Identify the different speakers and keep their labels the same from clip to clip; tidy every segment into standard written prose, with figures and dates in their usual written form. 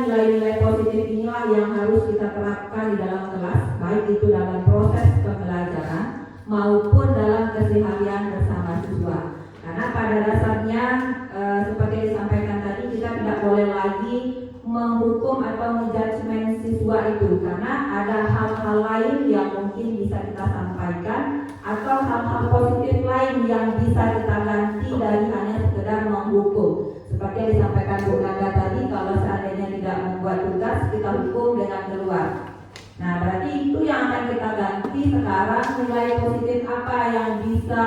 Speaker 1: nilai-nilai positif inilah yang harus kita terapkan di dalam kelas, baik itu dalam proses pembelajaran maupun dalam keseharian bersama siswa. Karena pada dasarnya seperti yang disampaikan tadi, kita tidak boleh lagi menghukum atau menjudgment siswa itu, karena ada hal-hal lain yang mungkin bisa kita sampaikan atau hal-hal positif lain yang bisa kita ganti dari hanya sekedar menghukum. Seperti yang disampaikan Bu Nanda tadi, kalau seandainya tidak membuat tugas, kita hukum dengan keluar. Nah, berarti itu yang akan kita ganti sekarang. Nilai positif apa yang bisa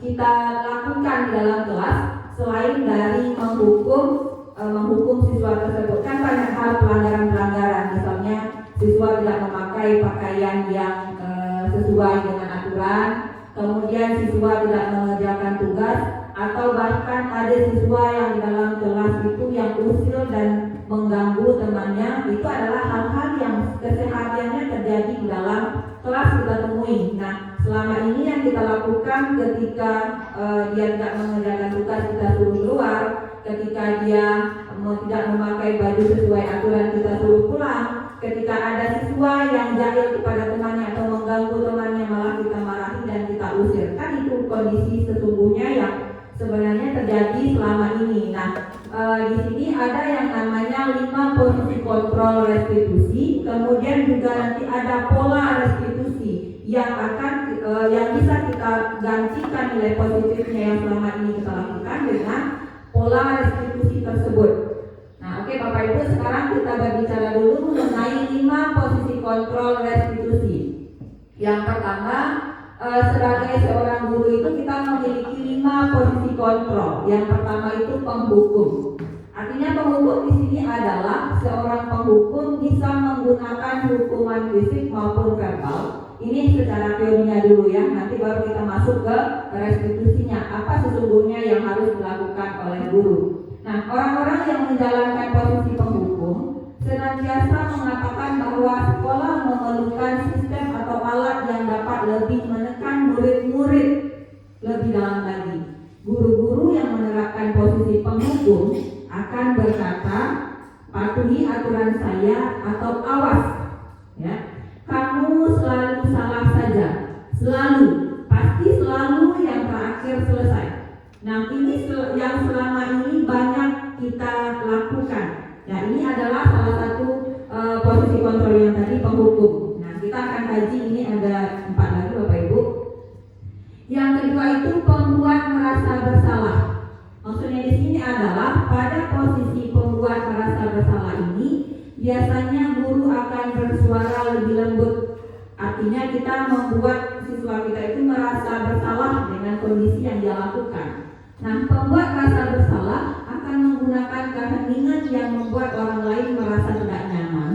Speaker 1: kita lakukan di dalam kelas selain dari menghukum siswa tersebut. Kan banyak hal pelanggaran-pelanggaran, misalnya siswa tidak memakai pakaian yang sesuai dengan aturan, kemudian siswa tidak mengerjakan tugas, atau bahkan ada siswa yang di dalam kelas itu yang usil dan mengganggu temannya. Itu adalah hal-hal yang kesehariannya terjadi di dalam kelas kita temui. Nah, selama ini yang kita lakukan ketika dia tidak mengerjakan tugas, kita suruh keluar. Ketika dia tidak memakai baju sesuai aturan, kita suruh pulang. Ketika ada siswa yang jahil kepada temannya atau mengganggu temannya, malah kita marahi dan kita usir. Kan itu kondisi sesungguhnya yang sebenarnya terjadi selama ini. Nah, di sini ada yang namanya 5 posisi kontrol restitusi, kemudian juga nanti ada pola restitusi yang akan yang bisa kita gantikan nilai positifnya yang selama ini kita lakukan dengan pola restitusi tersebut. Nah, oke Bapak Ibu, sekarang kita berbicara dulu mengenai 5 posisi kontrol restitusi. Yang pertama, sebagai seorang guru itu kita memiliki 5 posisi kontrol. Yang pertama itu penghukum. Artinya penghukum di sini adalah seorang penghukum bisa menggunakan hukuman fisik maupun verbal. Ini secara teorinya dulu ya, nanti baru kita masuk ke restitusinya. Apa sesungguhnya yang harus dilakukan oleh guru. Nah, orang-orang yang menjalankan posisi penghukum senantiasa mengatakan bahwa sekolah memerlukan sistem atau alat yang dapat lebih menekan murid-murid lebih dalam lagi. Guru-guru yang menerapkan posisi penghukum akan berkata, patuhi aturan saya atau awas ya. Kamu selalu salah saja, selalu, pasti selalu yang terakhir selesai. Nah, ini yang selama ini banyak kita lakukan. Nah, ini adalah salah satu posisi kontrol yang tadi, penghukum. Nah, kita akan kaji, ini ada 4 lagi Bapak Ibu. Yang kedua itu pembuat merasa bersalah. Maksudnya di sini adalah pada posisi pembuat merasa bersalah ini biasanya guru akan bersuara lebih lembut. Artinya kita membuat siswa kita itu merasa bersalah dengan kondisi yang dia lakukan. Nah, pembuat merasa bersalah akan menggunakan keheningan yang membuat orang lain merasa tidak nyaman,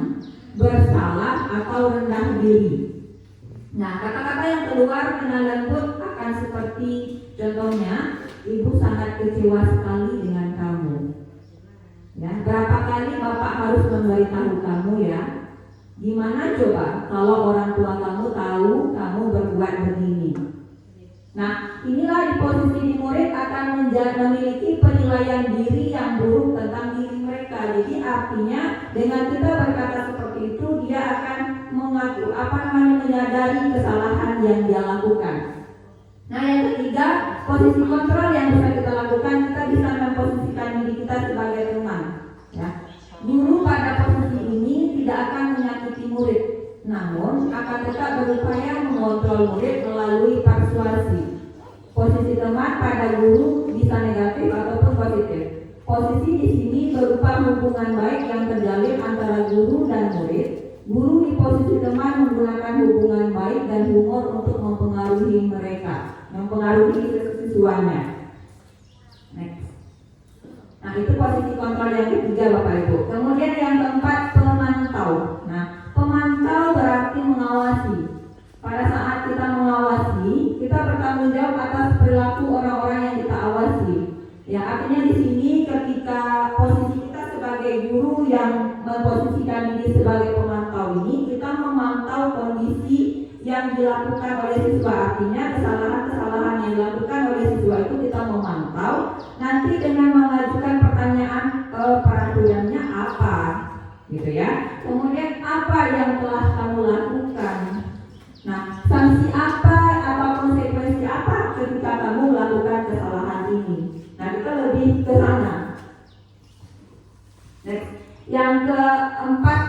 Speaker 1: bersalah atau rendah diri. Nah, kata-kata yang keluar dengan lembut akan seperti contohnya, ibu sangat kecewa sekali dengan kamu. Ya, berapa kali Bapak harus memberitahu kamu ya? Gimana coba kalau orang tua kamu tahu kamu berbuat begini? Nah, inilah di posisi murid akan memiliki penilaian diri yang buruk tentang diri mereka. Jadi artinya dengan kita berkata seperti itu, dia akan menyadari kesalahan yang dia lakukan. Nah, yang ketiga, posisi kontrol yang bisa kita lakukan, kita bisa memposisikan diri kita sebagai teman. Ya. Guru pada posisi ini tidak akan menyakiti murid, namun akan tetap berupaya mengontrol murid melalui persuasi. Posisi teman pada guru bisa negatif ataupun positif. Posisi di sini berupa hubungan baik yang terjalin antara guru dan murid. Guru di posisi teman menggunakan hubungan baik dan humor untuk mempengaruhi mereka, mempengaruhi siswanya. Next. Nah, itu posisi kontrol yang ketiga Bapak Ibu. Kemudian yang keempat, pemantau. Nah, pemantau berarti mengawasi. Pada saat kita mengawasi, kita bertanggung jawab atas perilaku orang-orang yang kita awasi. Ya, artinya di sini ketika posisi kita sebagai guru yang memposisikan diri sebagai pemantau ini, kita memantau kondisi yang dilakukan oleh siswa. Artinya kesalahan-kesalahan yang dilakukan oleh siswa itu kita memantau. Nanti dengan mengajukan pertanyaan peraturan gitu ya. Kemudian apa yang telah kamu lakukan? Nah, sanksi apa atau konsekuensi apa ketika kamu melakukan kesalahan ini? Nah, kita lebih ke sana. Next. Yang keempat,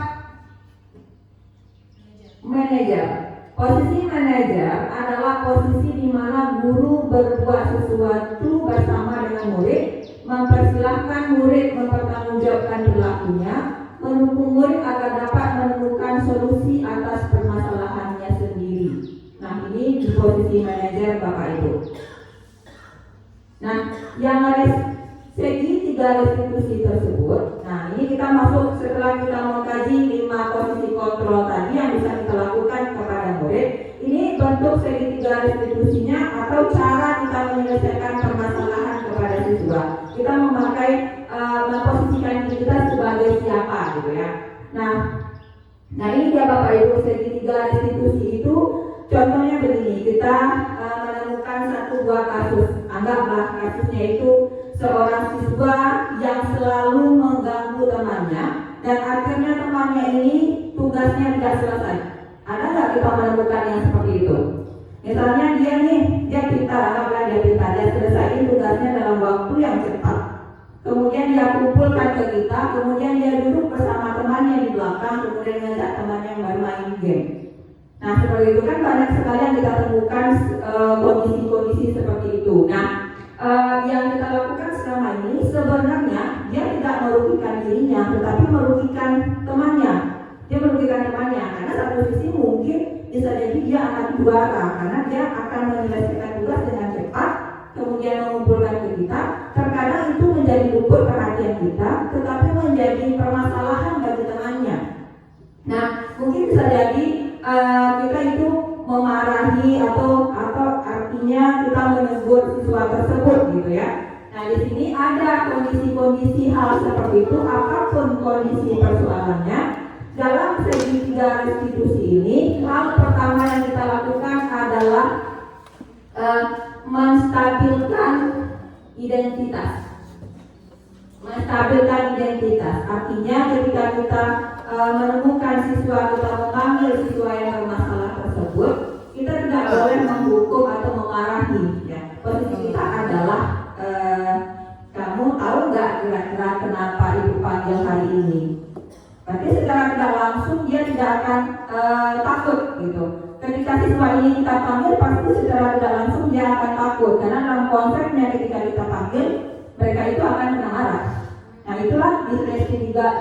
Speaker 1: manajer. Posisi manajer adalah posisi di mana guru berbuat sesuatu bersama dengan murid, mempersilahkan murid mempertanggungjawabkan perilakunya, mendukung murid agar dapat menemukan solusi atas permasalahannya sendiri. Nah, ini di posisi manajer Bapak Ibu. Nah, yang segi tiga restitusi tersebut, nah ini kita masuk setelah kita mengkaji 5 posisi kontrol tadi yang bisa kita lakukan kepada murid. Ini bentuk segitiga restitusinya atau cara kita menyelesaikan permasalahan kepada siswa. Kita memakai memposisikan diri kita sebagai siapa gitu ya. Nah ini dia Bapak Ibu, segitiga restitusi itu contohnya begini. Kita menemukan satu buah kasus. Anggaplah kasusnya itu seorang siswa yang selalu mengganggu temannya dan akhirnya temannya ini tugasnya tidak selesai. Ada nggak kita menemukan yang seperti itu? Misalnya dia pintar, anggaplah dia pintar, dia selesaiin tugasnya dalam waktu yang cepat. Kemudian dia kumpulkan ke kita, kemudian dia duduk bersama temannya di belakang, kemudian ngajak temannya yang baru main game. Nah seperti itu kan banyak sekali yang kita temukan kondisi-kondisi seperti itu. Nah yang kita lakukan selama ini sebenarnya dia tidak merugikan dirinya, tetapi merugikan temannya. Dia merugikan temannya karena satu sisi mungkin bisa jadi dia akan juara karena dia akan menyelesaikan tugas dengan cepat, kemudian mengumpulkan ke kita. Terkadang itu menjadi luput perhatian kita, tetapi menjadi permasalahan bagi temannya. Nah mungkin bisa jadi kita itu memarahi atau artinya kita menegur siswa tersebut gitu ya. Nah di sini ada kondisi-kondisi hal seperti itu, apapun kondisi persoalannya. Dalam segitiga restitusi ini, hal pertama yang kita lakukan adalah menstabilkan identitas. Menstabilkan identitas artinya ketika kita menemukan siswa, kita memanggil siswa yang bermasalah tersebut, kita tidak boleh menghukum atau memarahi ya. Posisi kita adalah kamu tahu nggak kira-kira kenapa ibu panggil hari ini? Berarti secara tidak langsung dia tidak akan takut gitu. Ketika siswa ini kita panggil, pasti secara tidak langsung dia akan takut karena dalam konsepnya ketika kita panggil mereka itu akan kena marah. Nah itulah di segitiga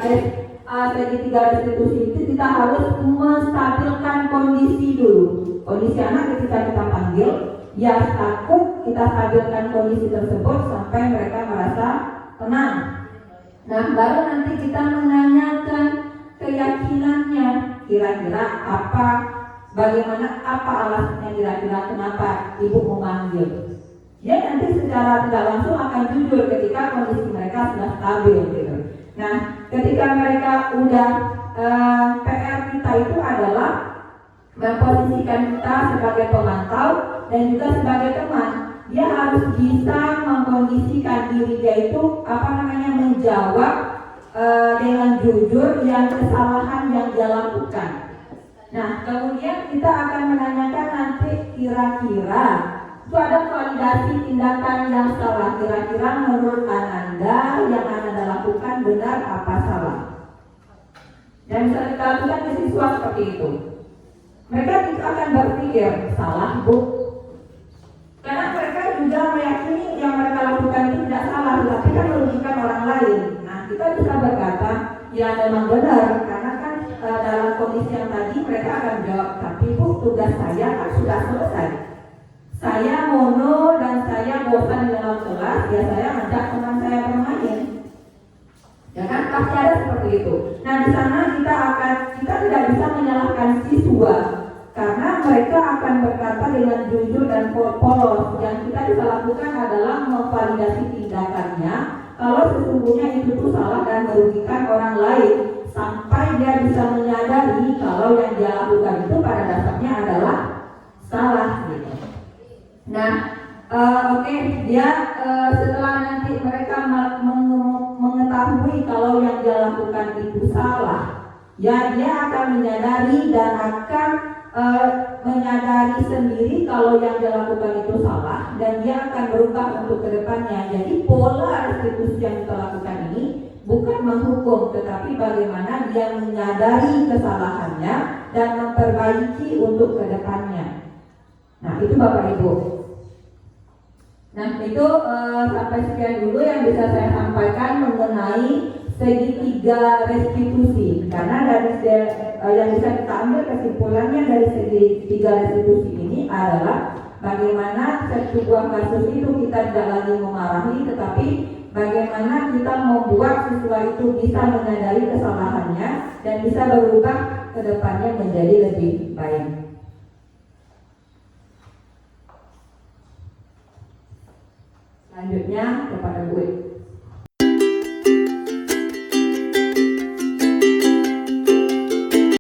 Speaker 1: restitusi itu kita harus menstabilkan kondisi dulu. Kondisi anak ketika kita panggil, ya takut, kita stabilkan kondisi tersebut sampai mereka merasa tenang. Nah baru nanti kita menanyakan keyakinannya, kira-kira bagaimana alasannya, kira-kira kenapa ibu memanggil. Dia nanti secara tidak langsung akan jujur ketika kondisi mereka sudah stabil gitu. Nah ketika mereka udah PR kita itu adalah memposisikan kita sebagai pemantau dan juga sebagai teman. Dia harus bisa mengkondisikan diri dia itu menjawab dengan jujur yang kesalahan yang dia lakukan. Nah kemudian kita akan menanyakan nanti kira-kira itu ada validasi tindakan yang salah. Kira-kira menurut Anda yang Anda lakukan benar apa salah? Dan bisa kita lakukan ke siswa seperti itu. Mereka akan berpikir salah bu, karena mereka juga meyakini yang mereka lakukan itu tidak salah, tapi kan merugikan orang lain. Nah kita bisa berkata ya memang benar, karena kan dalam kondisi yang tadi mereka akan jawab, tapi bu tugas saya kan sudah selesai. Saya mono dan saya bosan di dalam kelas, ya saya ajak teman saya bermain. Ya kan pasti ada seperti itu. Nah di sana kita tidak bisa menyalahkan siswa karena mereka akan berkata dengan jujur dan polos. Yang kita bisa lakukan adalah memvalidasi tindakannya kalau sesungguhnya itu tuh salah dan merugikan orang lain sampai dia bisa menyadari kalau yang dia lakukan itu pada dasarnya adalah salah gitu. Nah, dia setelah nanti mereka mengetahui kalau yang dia lakukan itu salah, ya dia akan menyadari dan akan menyadari sendiri kalau yang dia lakukan itu salah, dan dia akan berubah untuk kedepannya. Jadi pola restitusi yang kita lakukan ini bukan menghukum, tetapi bagaimana dia menyadari kesalahannya dan memperbaiki untuk kedepannya. Nah itu Bapak Ibu. Nah itu sampai sekian dulu yang bisa saya sampaikan mengenai segitiga restitusi. Karena dari yang bisa kita ambil kesimpulannya dari segitiga restitusi ini adalah bagaimana sebuah kasus itu kita tidak lagi memarahi, tetapi bagaimana kita membuat siswa itu bisa menyadari kesalahannya dan bisa berubah ke depannya menjadi lebih baik. Selanjutnya kepada Bu.